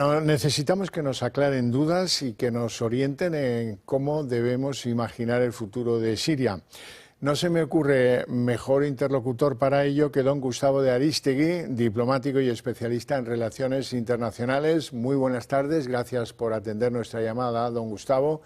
Necesitamos que nos aclaren dudas y que nos orienten en cómo debemos imaginar el futuro de Siria. No se me ocurre mejor interlocutor para ello que don Gustavo de Arístegui, diplomático y especialista en relaciones internacionales. Muy buenas tardes, gracias por atender nuestra llamada, don Gustavo.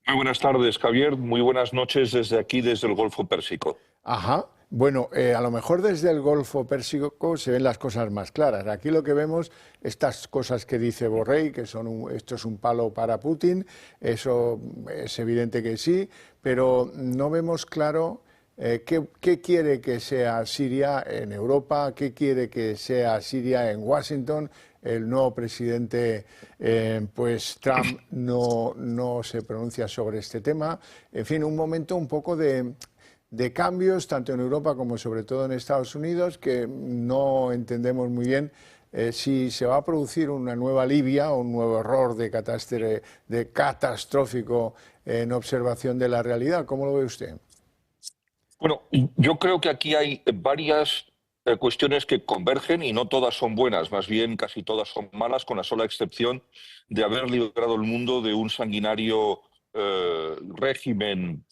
Muy buenas tardes, Javier. Muy buenas noches desde aquí, desde el Golfo Pérsico. Ajá. Bueno, a lo mejor desde el Golfo Pérsico se ven las cosas más claras. Aquí lo que vemos, estas cosas que dice Borrell, que esto es un palo para Putin, eso es evidente que sí, pero no vemos claro qué quiere que sea Siria en Europa, qué quiere que sea Siria en Washington. El nuevo presidente, pues Trump, no se pronuncia sobre este tema. En fin, un momento un poco de cambios, tanto en Europa como sobre todo en Estados Unidos, que no entendemos muy bien si se va a producir una nueva Libia o un nuevo error de catastrófico en observación de la realidad. ¿Cómo lo ve usted? Bueno, yo creo que aquí hay varias cuestiones que convergen y no todas son buenas, más bien casi todas son malas, con la sola excepción de haber librado el mundo de un sanguinario régimen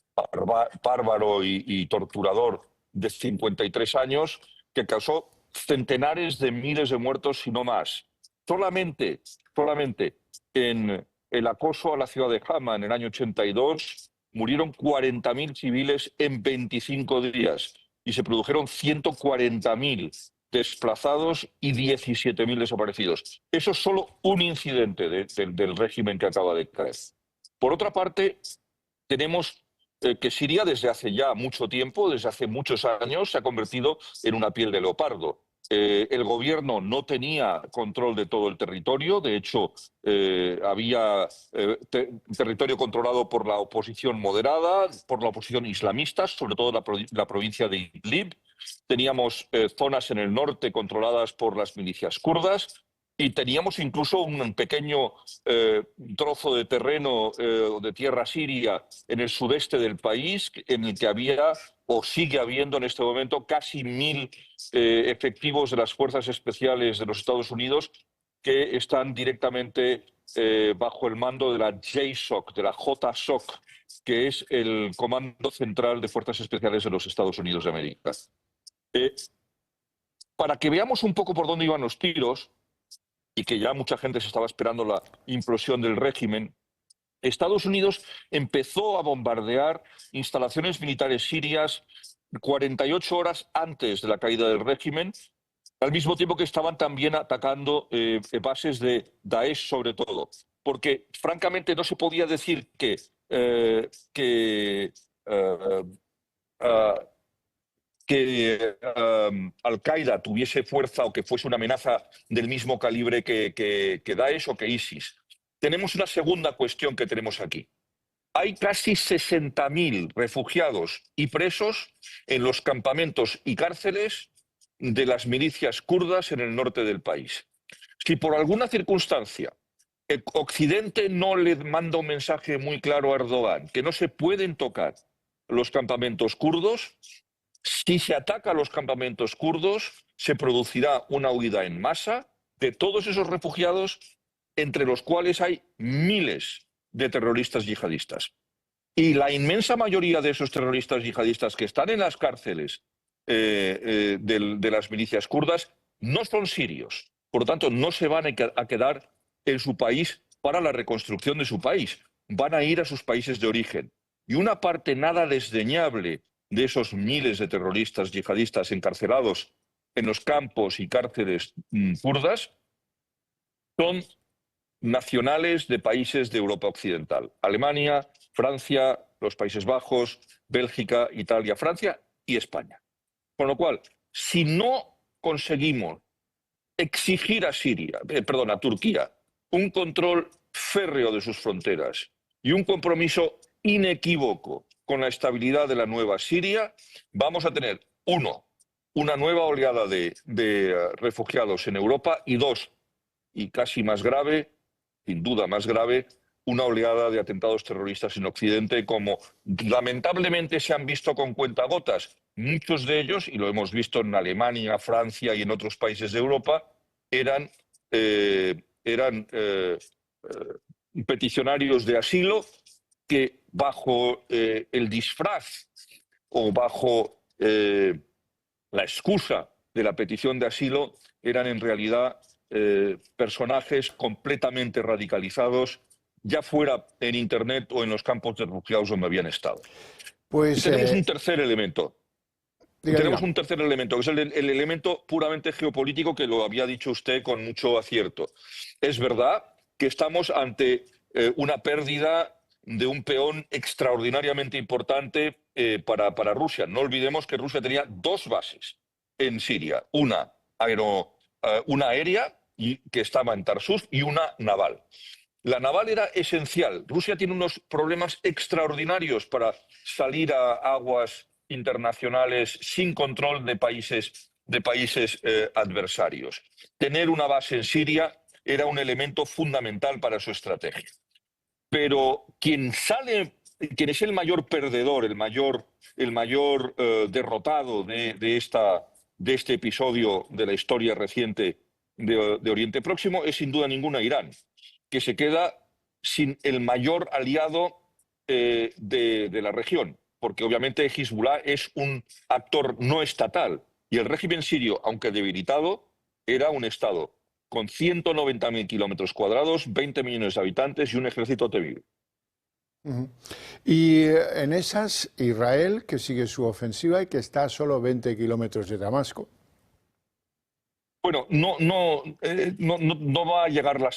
bárbaro y torturador de 53 años que causó centenares de miles de muertos, si no más. Solamente en el acoso a la ciudad de Hama en el año 82 murieron 40.000 civiles en 25 días y se produjeron 140.000 desplazados y 17.000 desaparecidos. Eso es solo un incidente del régimen que acaba de caer. Por otra parte, tenemos que Siria desde hace ya mucho tiempo, desde hace muchos años, se ha convertido en una piel de leopardo. El gobierno no tenía control de todo el territorio, de hecho había territorio controlado por la oposición moderada, por la oposición islamista, sobre todo la provincia de Idlib. Teníamos zonas en el norte controladas por las milicias kurdas. Y teníamos incluso un pequeño trozo de terreno de tierra siria en el sudeste del país, en el que había o sigue habiendo en este momento casi 1.000 efectivos de las Fuerzas Especiales de los Estados Unidos que están directamente bajo el mando de la JSOC, de la JSOC, que es el Comando Central de Fuerzas Especiales de los Estados Unidos de América. Para que veamos un poco por dónde iban los tiros, y que ya mucha gente se estaba esperando la implosión del régimen, Estados Unidos empezó a bombardear instalaciones militares sirias 48 horas antes de la caída del régimen, al mismo tiempo que estaban también atacando bases de Daesh sobre todo, porque francamente no se podía decir que Al-Qaeda tuviese fuerza o que fuese una amenaza del mismo calibre que Daesh o que ISIS. Tenemos una segunda cuestión que tenemos aquí. Hay casi 60.000 refugiados y presos en los campamentos y cárceles de las milicias kurdas en el norte del país. Si por alguna circunstancia Occidente no le manda un mensaje muy claro a Erdogan que no se pueden tocar los campamentos kurdos, si se ataca a los campamentos kurdos, se producirá una huida en masa de todos esos refugiados, entre los cuales hay miles de terroristas yihadistas. Y la inmensa mayoría de esos terroristas yihadistas que están en las cárceles de las milicias kurdas no son sirios. Por lo tanto, no se van a quedar en su país para la reconstrucción de su país. Van a ir a sus países de origen. Y una parte nada desdeñable de esos miles de terroristas yihadistas encarcelados en los campos y cárceles kurdas son nacionales de países de Europa Occidental: Alemania, Francia, los Países Bajos, Bélgica, Italia, Francia y España. Con lo cual, si no conseguimos exigir a Turquía, un control férreo de sus fronteras y un compromiso inequívoco con la estabilidad de la nueva Siria, vamos a tener, uno, una nueva oleada de refugiados en Europa y dos, y casi más grave, sin duda más grave, una oleada de atentados terroristas en Occidente, como lamentablemente se han visto con cuentagotas. Muchos de ellos, y lo hemos visto en Alemania, Francia y en otros países de Europa, eran eran peticionarios de asilo que bajo el disfraz o bajo la excusa de la petición de asilo eran en realidad personajes completamente radicalizados, ya fuera en Internet o en los campos de refugiados donde habían estado. Y Pues, tenemos un tercer elemento. diga. Tenemos un tercer elemento, que es el elemento puramente geopolítico, que lo había dicho usted con mucho acierto. Es verdad que estamos ante una pérdida de un peón extraordinariamente importante para Rusia. No olvidemos que Rusia tenía dos bases en Siria, una aérea, que estaba en Tarsus, y una naval. La naval era esencial. Rusia tiene unos problemas extraordinarios para salir a aguas internacionales sin control de países adversarios. Tener una base en Siria era un elemento fundamental para su estrategia. Pero quien es el mayor perdedor, el mayor derrotado de este episodio de la historia reciente de Oriente Próximo es sin duda ninguna Irán, que se queda sin el mayor aliado de la región, porque obviamente Hezbollah es un actor no estatal y el régimen sirio, aunque debilitado, era un Estado con 190.000 kilómetros cuadrados, 20 millones de habitantes y un ejército temible. Ujú. Y en esas, Israel, que sigue su ofensiva y que está a solo 20 kilómetros de Damasco. Bueno, no va a llegar la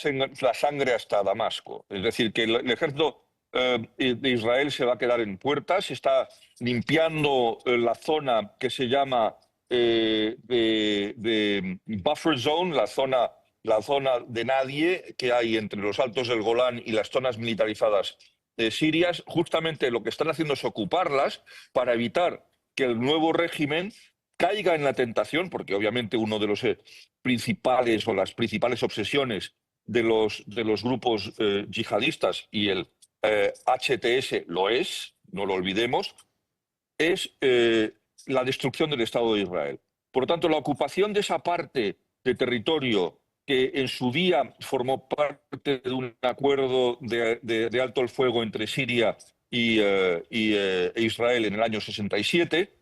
sangre hasta Damasco. Es decir, que el ejército de Israel se va a quedar en puertas, está limpiando la zona que se llama de buffer zone, la zona de nadie que hay entre los altos del Golán y las zonas militarizadas sirias. Justamente lo que están haciendo es ocuparlas para evitar que el nuevo régimen caiga en la tentación, porque obviamente uno de los principales o las principales obsesiones de los grupos yihadistas, y el HTS lo es, no lo olvidemos, es la destrucción del Estado de Israel. Por lo tanto, la ocupación de esa parte de territorio que en su día formó parte de un acuerdo de alto el fuego entre Siria e Israel en el año 67,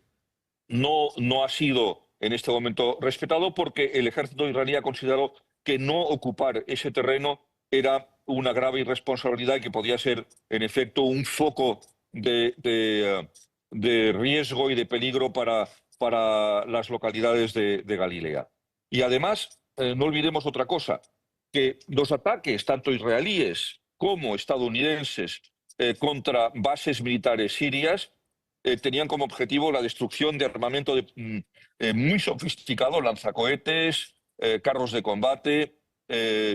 no ha sido en este momento respetado porque el ejército israelí ha considerado que no ocupar ese terreno era una grave irresponsabilidad y que podía ser, en efecto, un foco de riesgo y de peligro para las localidades de Galilea. Y además, no olvidemos otra cosa, que los ataques, tanto israelíes como estadounidenses, contra bases militares sirias, tenían como objetivo la destrucción de armamento muy sofisticado, lanzacohetes, carros de combate,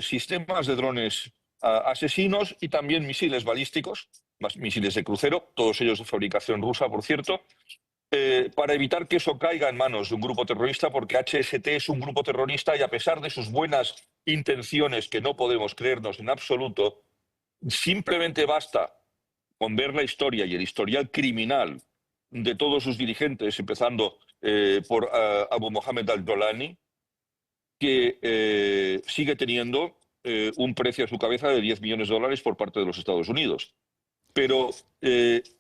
sistemas de drones asesinos y también misiles balísticos, misiles de crucero, todos ellos de fabricación rusa, por cierto, para evitar que eso caiga en manos de un grupo terrorista, porque HST es un grupo terrorista y a pesar de sus buenas intenciones, que no podemos creernos en absoluto, simplemente basta con ver la historia y el historial criminal de todos sus dirigentes, empezando por Abu Mohammed al-Jolani, que sigue teniendo un precio a su cabeza de 10 millones de dólares por parte de los Estados Unidos. Pero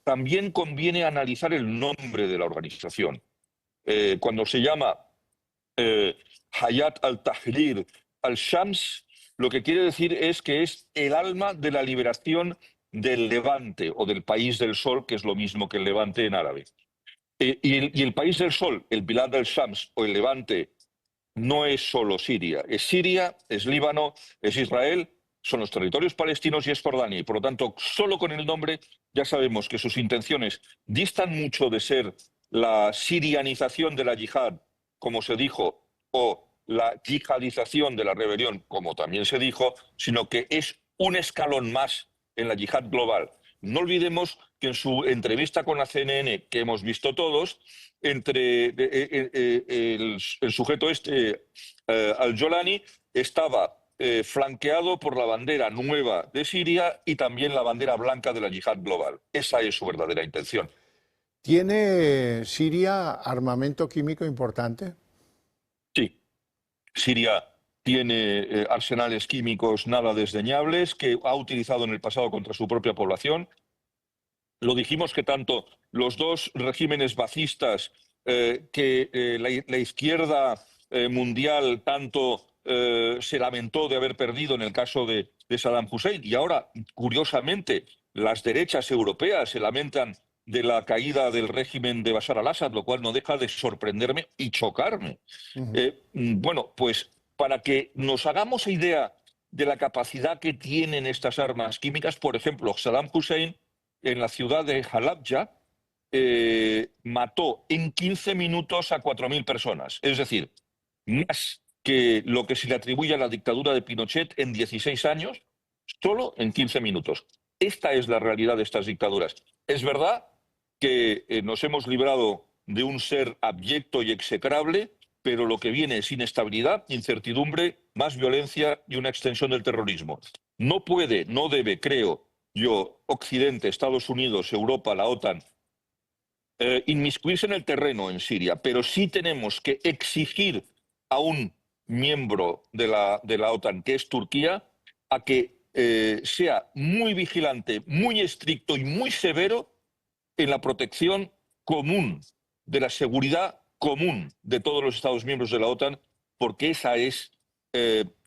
también conviene analizar el nombre de la organización. Cuando se llama Hayat al-Tahrir al-Shams, lo que quiere decir es que es el alma de la liberación del Levante o del País del Sol, que es lo mismo que el Levante en árabe. Y el País del Sol, el Bilad al-Shams o el Levante, no es solo Siria. Es Siria, es Líbano, es Israel, son los territorios palestinos y es Jordania. Y por lo tanto, solo con el nombre ya sabemos que sus intenciones distan mucho de ser la sirianización de la yihad, como se dijo, o la yihadización de la rebelión, como también se dijo, sino que es un escalón más en la yihad global. No olvidemos que en su entrevista con la CNN, que hemos visto todos, entre el sujeto al-Jolani estaba flanqueado por la bandera nueva de Siria y también la bandera blanca de la yihad global. Esa es su verdadera intención. ¿Tiene Siria armamento químico importante? Sí, Siria tiene arsenales químicos nada desdeñables, que ha utilizado en el pasado contra su propia población. Lo dijimos que tanto los dos regímenes bacistas la izquierda mundial tanto se lamentó de haber perdido en el caso de Saddam Hussein, y ahora, curiosamente, las derechas europeas se lamentan de la caída del régimen de Bashar al-Assad, lo cual no deja de sorprenderme y chocarme. Bueno, pues para que nos hagamos idea de la capacidad que tienen estas armas químicas, por ejemplo, Saddam Hussein en la ciudad de Halabja mató en 15 minutos a 4.000 personas, es decir, más que lo que se le atribuye a la dictadura de Pinochet en 16 años, solo en 15 minutos. Esta es la realidad de estas dictaduras. Es verdad que nos hemos librado de un ser abyecto y execrable, pero lo que viene es inestabilidad, incertidumbre, más violencia y una extensión del terrorismo. No puede, no debe, creo yo, Occidente, Estados Unidos, Europa, la OTAN, inmiscuirse en el terreno en Siria, pero sí tenemos que exigir a un miembro de la OTAN, que es Turquía, a que sea muy vigilante, muy estricto y muy severo en la protección común, de la seguridad común de todos los Estados miembros de la OTAN, porque esa es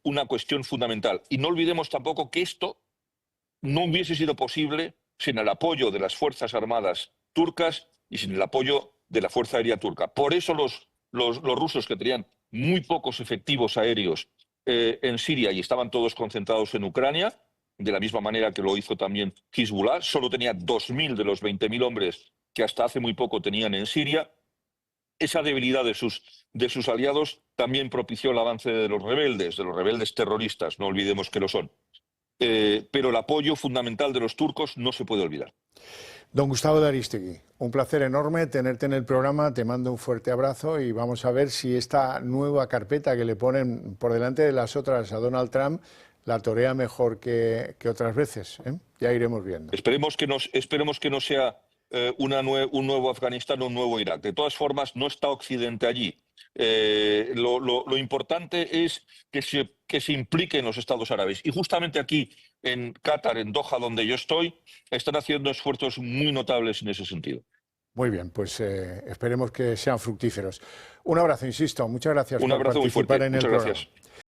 una cuestión fundamental. Y no olvidemos tampoco que esto no hubiese sido posible sin el apoyo de las Fuerzas Armadas turcas y sin el apoyo de la Fuerza Aérea turca. Por eso los rusos, que tenían muy pocos efectivos aéreos en Siria y estaban todos concentrados en Ucrania, de la misma manera que lo hizo también Hezbollah, solo tenía 2.000 de los 20.000 hombres que hasta hace muy poco tenían en Siria. Esa debilidad de sus aliados también propició el avance de los rebeldes terroristas, no olvidemos que lo son. Pero el apoyo fundamental de los turcos no se puede olvidar. Don Gustavo de Arístegui, un placer enorme tenerte en el programa, te mando un fuerte abrazo y vamos a ver si esta nueva carpeta que le ponen por delante de las otras a Donald Trump la torea mejor que otras veces, ¿eh? Ya iremos viendo. Esperemos que no sea un nuevo Afganistán o un nuevo Irak. De todas formas, no está Occidente allí. Lo importante es que se impliquen los Estados árabes. Y justamente aquí, en Qatar, en Doha, donde yo estoy, están haciendo esfuerzos muy notables en ese sentido. Muy bien, pues esperemos que sean fructíferos. Un abrazo, insisto. Muchas gracias por participar en el programa.